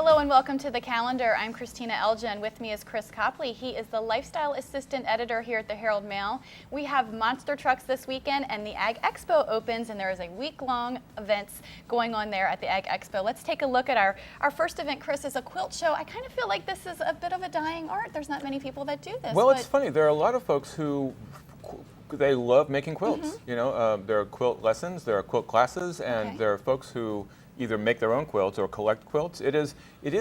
Hello and welcome to The Calendar. I'm Christina Elgin. With me is Chris Copley. He is the Lifestyle Assistant Editor here at the Herald-Mail. We have monster trucks this weekend and the Ag Expo opens, and there is a week-long events going on there at the Ag Expo. Let's take a look at our first event, Chris, is a quilt show. I kind of feel like this is a bit of a dying art. There's not many people that do this. Well, it's funny. There are a lot of folks who they love making quilts. You know, there are quilt lessons, there are quilt classes, and there are folks who either make their own quilts or collect quilts. It is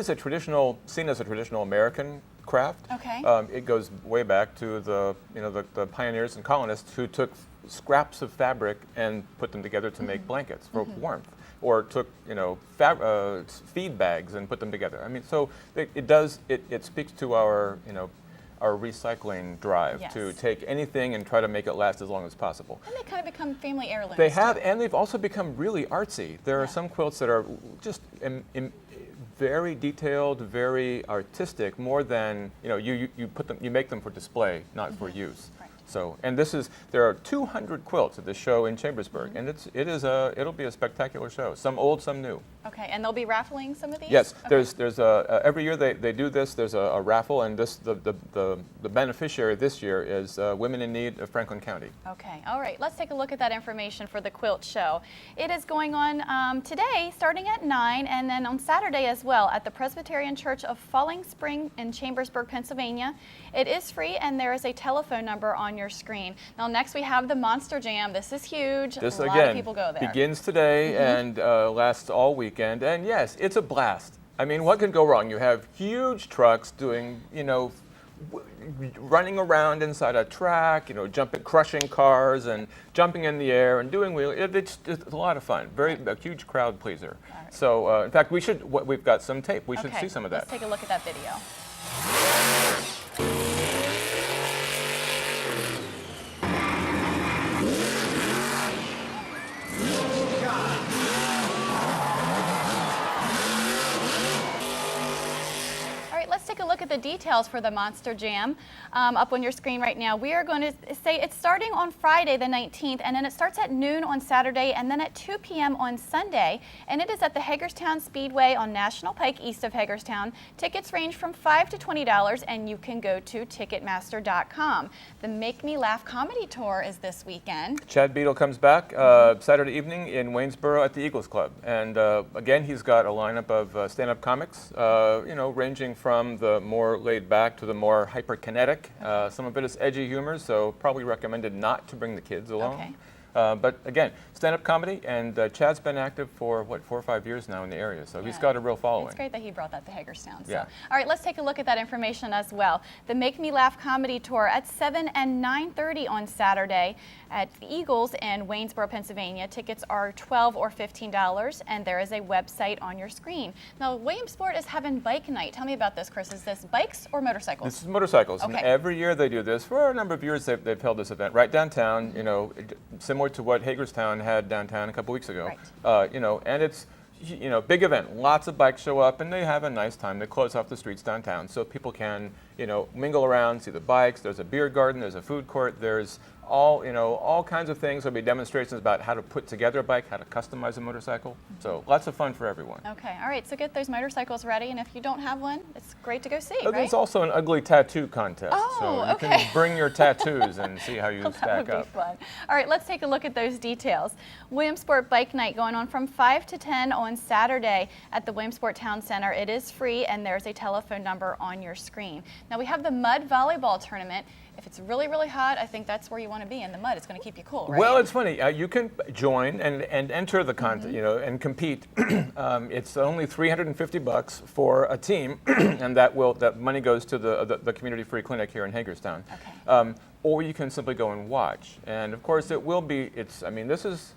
a traditional, seen as a traditional American craft. It goes way back to the pioneers and colonists who took scraps of fabric and put them together to make blankets for warmth, or took feed bags and put them together. I mean, so it speaks to our our recycling drive to take anything and try to make it last as long as possible. And they kind of become family heirlooms. They have, and they've also become really artsy. There are some quilts that are just very detailed, very artistic, more than, you make them for display, not for use. So, and there are 200 quilts at this show in Chambersburg, and it'll be a spectacular show. Some old, some new. Okay, and they'll be raffling some of these? Yes, there's every year they do this. There's a raffle, and the beneficiary this year is Women in Need of Franklin County. Okay, all right. Let's take a look at that information for the quilt show. It is going on today, starting at 9, and then on Saturday as well at the Presbyterian Church of Falling Spring in Chambersburg, Pennsylvania. It is free, and there is a telephone number on your screen. Now, next we have the Monster Jam. This is huge. This a lot of people go there. Begins today and lasts all weekend. And yes, it's a blast. I mean, what could go wrong? You have huge trucks doing, running around inside a track, crushing cars and jumping in the air and doing wheels. It's a lot of fun. A huge crowd pleaser. Right. So, in fact, we've got some tape. We should see some of that. Let's take a look at that video. Take a look at the details for the Monster Jam up on your screen right now. We are going to say it's starting on Friday the 19th, and then it starts at noon on Saturday and then at 2 p.m. on Sunday, and it is at the Hagerstown Speedway on National Pike east of Hagerstown. Tickets range from $5 to $20, and you can go to Ticketmaster.com. The Make Me Laugh Comedy Tour is this weekend. Chad Beadle comes back Saturday evening in Waynesboro at the Eagles Club, and again, he's got a lineup of stand-up comics, ranging from the more laid back to the more hyperkinetic. Some of it is edgy humor, so probably recommended not to bring the kids along. But again, stand-up comedy, and Chad's been active for, 4 or 5 years now in the area, so he's got a real following. It's great that he brought that to Hagerstown. So. All right, let's take a look at that information as well. The Make Me Laugh Comedy Tour at 7 and 9:30 on Saturday at the Eagles in Waynesboro, Pennsylvania. Tickets are $12 or $15, and there is a website on your screen. Now, Williamsport is having bike night. Tell me about this, Chris. Is this bikes or motorcycles? This is motorcycles, and every year they do this. For a number of years, they've held this event right downtown, similar to what Hagerstown had downtown a couple weeks ago. And it's big event. Lots of bikes show up, and they have a nice time. They close off the streets downtown so people can mingle around, see the bikes. There's a beer garden. There's a food court. There's all kinds of things. There'll be demonstrations about how to put together a bike, how to customize a motorcycle. So lots of fun for everyone. Okay, all right. So get those motorcycles ready, and if you don't have one, it's great to go see. There's also an ugly tattoo contest. So you can bring your tattoos and see how you stack up. That would be fun. All right, let's take a look at those details. Williamsport Bike Night going on from 5 to 10 on Saturday at the Williamsport Town Center. It is free, and there's a telephone number on your screen. Now we have the mud volleyball tournament. If it's really, really hot, I think that's where you want to be in the mud. It's going to keep you cool, right? Well, it's funny. You can join and enter the contest, and compete. It's only $350 for a team, and that money goes to the community free clinic here in Hagerstown. Or you can simply go and watch. And of course, this is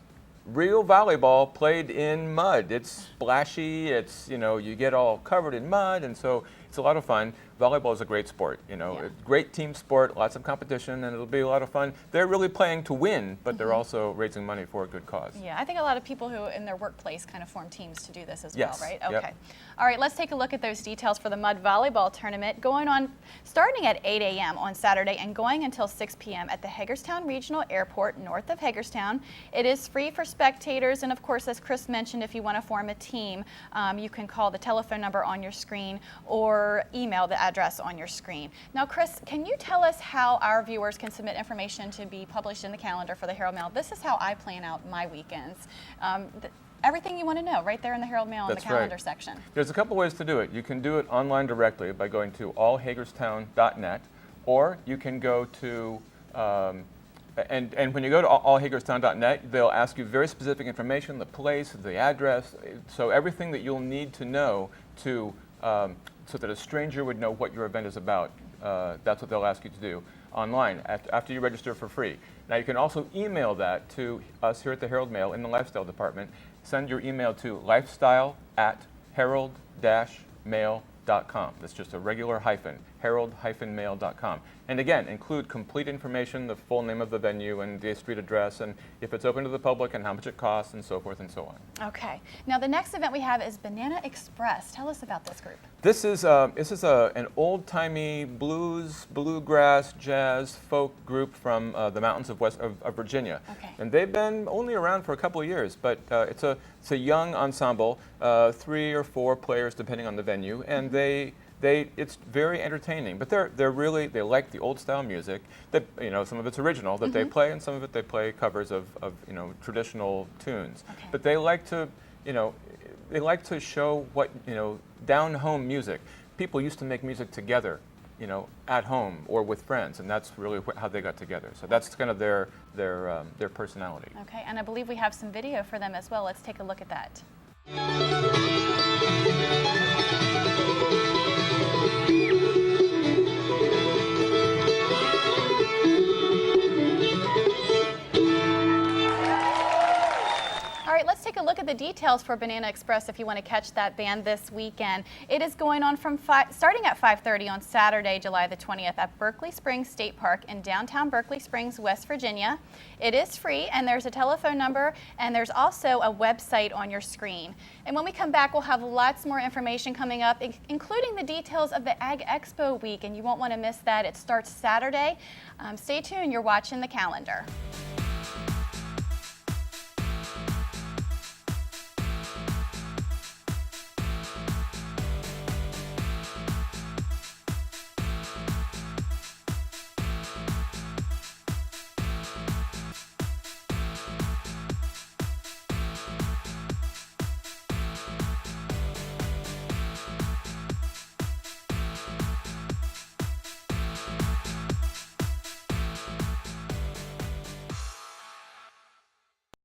real volleyball played in mud. It's splashy. It's you get all covered in mud, and so it's a lot of fun. Volleyball is a great sport, you know, Yeah. a great team sport, lots of competition, and it'll be a lot of fun. They're really playing to win, but they're also raising money for a good cause. Yeah, I think a lot of people who in their workplace kind of form teams to do this as Yes, well, right? yep. Okay. All right, let's take a look at those details for the Mud Volleyball Tournament going on starting at 8 a.m. on Saturday and going until 6 p.m. at the Hagerstown Regional Airport north of Hagerstown. It is free for spectators, and of course, as Chris mentioned, if you want to form a team, you can call the telephone number on your screen or email the address on your screen. Now, Chris, can you tell us how our viewers can submit information to be published in the calendar for the Herald-Mail? This is how I plan out my weekends. Everything you want to know right there in the Herald-Mail in the That's calendar right. section. There's a couple ways to do it. You can do it online directly by going to allhagerstown.net, or you can go to and when you go to allhagerstown.net, they'll ask you very specific information, the place, the address, so everything that you'll need to know to so that a stranger would know what your event is about. That's what they'll ask you to do online after you register for free. Now you can also email that to us here at the Herald-Mail in the Lifestyle Department. Send your email to lifestyle@herald-mail.com. That's just a regular hyphen, herald-mail.com. And again, include complete information, the full name of the venue and the street address, and if it's open to the public and how much it costs, and so forth and so on. Okay. Now the next event we have is Banana Express. Tell us about this group. This is an old-timey blues, bluegrass, jazz, folk group from the mountains of Virginia. Okay. And they've been only around for a couple of years, but it's a young ensemble, 3 or 4 players depending on the venue, and it's very entertaining. But they like the old style music. That, you know, some of it's original that they play, and some of it they play covers of you know, traditional tunes. Okay. But they like to, you know, they like to show what, you know, down-home music. People used to make music together, you know, at home or with friends, and that's really how they got together. So that's kind of their personality. Okay, and I believe we have some video for them as well. Let's take a look at that. All right, let's take a look at the details for Banana Express if you want to catch that band this weekend. It is going on from starting at 5:30 on Saturday, July the 20th at Berkeley Springs State Park in downtown Berkeley Springs, West Virginia. It is free, and there's a telephone number, and there's also a website on your screen. And when we come back, we'll have lots more information coming up, including the details of the Ag Expo week, and you won't want to miss that. It starts Saturday. Stay tuned. You're watching the calendar.